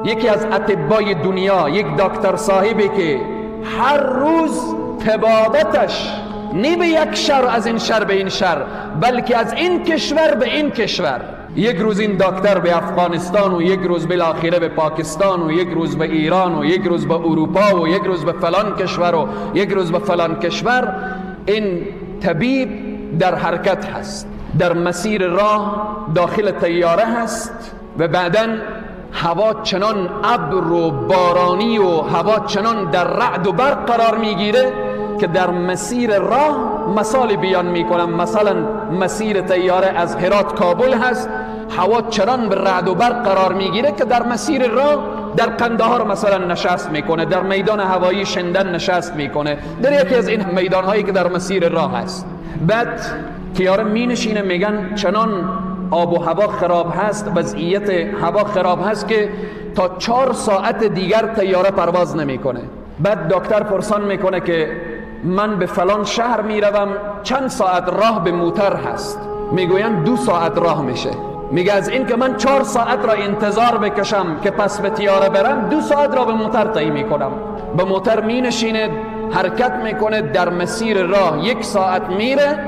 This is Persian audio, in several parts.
یکی از اطبای دنیا، یک دکتر صاحبی که هر روز طبابتش نه به یک شهر از این شهر به این شهر، بلکه از این کشور به این کشور، یک روز این دکتر به افغانستان و یک روز بالاخره به پاکستان و یک روز به ایران و یک روز به اروپا و یک روز به فلان کشور و یک روز به فلان کشور. این طبیب در حرکت هست، در مسیر راه داخل طیاره هست و بعداً هوا چنان ابر و بارانی و هوا چنان در رعد و برق قرار میگیره که در مسیر راه مثال بیان میکنم، مثلا مسیر طیاره از هرات کابل هست، هوا چنان به رعد و برق قرار میگیره که در مسیر راه در قندهار مثلا نشست میکنه، در میدان هوایی شندن نشست میکنه، در یکی از این میدان هایی که در مسیر راه هست. بعد طیاره می نشینه، میگن چنان آب و هوا خراب هست، وضعیت هوا خراب هست که تا 4 ساعت دیگر طیاره پرواز نمیکنه. بعد دکتر پرسان میکنه که من به فلان شهر میروم، چند ساعت راه به موتر هست؟ میگوین 2 ساعت راه میشه. میگه از این که من 4 ساعت را انتظار بکشم که پس به طیاره برم، 2 ساعت را به موتر طی میکنم. به موتر می نشینه، حرکت میکنه، در مسیر راه 1 ساعت میره،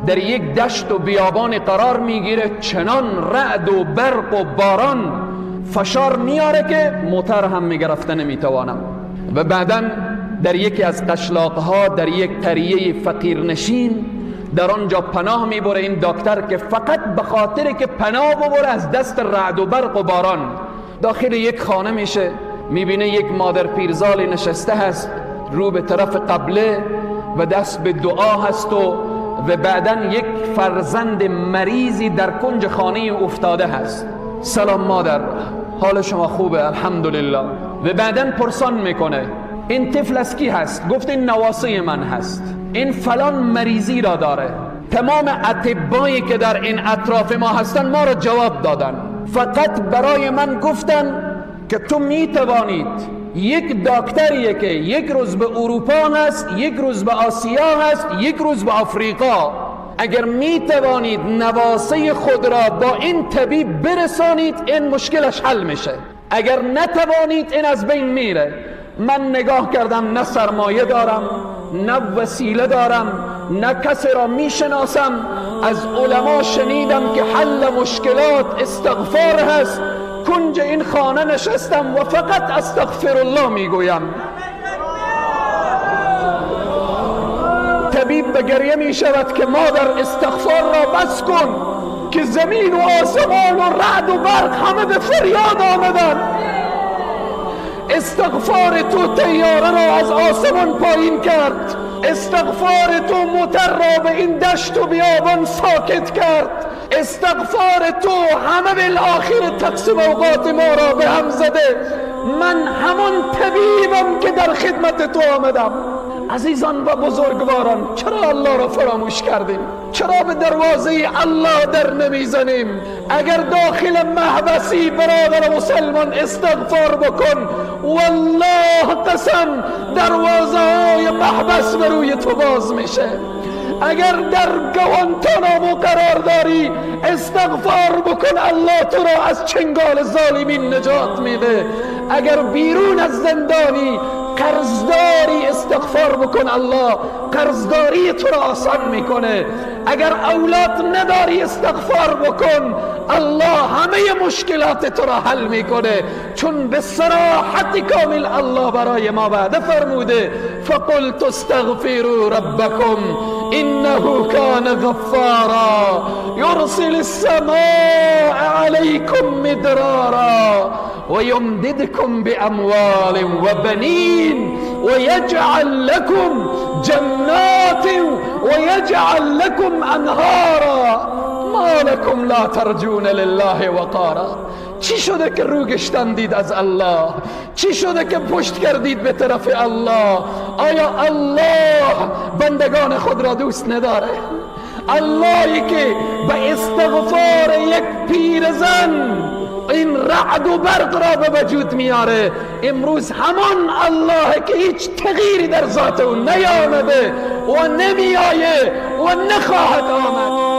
در یک دشت و بیابان قرار میگیره، چنان رعد و برق و باران فشار میاره که موتر هم میگرفته نمیتوانم. و بعدا در یکی از قشلاقها، در یک قریه فقیرنشین، در آنجا پناه میبره این دکتر که فقط به خاطر که پناه ببره از دست رعد و برق و باران. داخل یک خانه میشه، میبینه یک مادر پیرزال نشسته هست رو به طرف قبله و دست به دعا هست و بعداً یک فرزند مریضی در کنج خانه افتاده هست. سلام مادر، حال شما خوبه؟ الحمدلله. و بعداً پرسان میکنه این طفل از کی هست؟ گفت این نواسه من هست، این فلان مریضی را داره. تمام اطبایی که در این اطراف ما هستن ما را جواب دادن، فقط برای من گفتن که تو میتوانید، یک دکتریه که یک روز به اروپا هست، یک روز به آسیا هست، یک روز به آفریقا، اگر میتوانید نواسه خود را با این طبیب برسانید این مشکلش حل میشه، اگر نتوانید این از بین میره. من نگاه کردم، نه سرمایه دارم، نه وسیله دارم، نه کسی را میشناسم. از علما شنیدم که حل مشکلات استغفار هست. کنج این خانه نشستم و فقط استغفر الله میگویم. طبیب به گریه می شود که مادر استغفار را بس کن که زمین و آسمان و رعد و برق همه به فریاد آمدن. استغفار تو طیاره را از آسمان پایین کرد، استغفار تو موتر را به این دشت و بیابان ساکت کرد، استغفار تو همه بالاخره تقسیم اوقات ما را به هم زده. من همون طبیبم که در خدمت تو آمدم. عزیزان و بزرگواران، چرا الله را فراموش کردیم؟ چرا به دروازه الله در نمیزنیم؟ اگر داخل محبسی برادر مسلمان استغفار بکن، والله قسم دروازه های محبس به روی تو باز میشه. اگر در گوانتانامو قرار داری استغفار بکن، الله تو را از چنگال ظالمین نجات میده. اگر بیرون از زندانی قرضداری استغفار بکن، الله قرضداری تو را آسان میکنه. اگر اولاد نداری استغفار بکن، الله همه مشکلات تو را حل میکنه، چون به صراحت کامل الله برای ما وعده فرموده فقلت استغفروا ربکم انه کان غفارا یرسل السماء علیکم مدرارا ويمددكم بأموال وبنين ويجعل لكم جنات ويجعل لكم أنهارا ما لكم لا ترجون لله وقارا. چی شده که رو گشتندید از الله؟ چی شده که پشت کردید به طرف الله؟ آیا الله بندگان خود را دوست نداره؟ اللهی که به استغفار یک پیرزن این رعد و برق را به وجود میاره، امروز همان الله که هیچ تغییری در ذات او نیامده و نمیآیه و نخواهد آمد.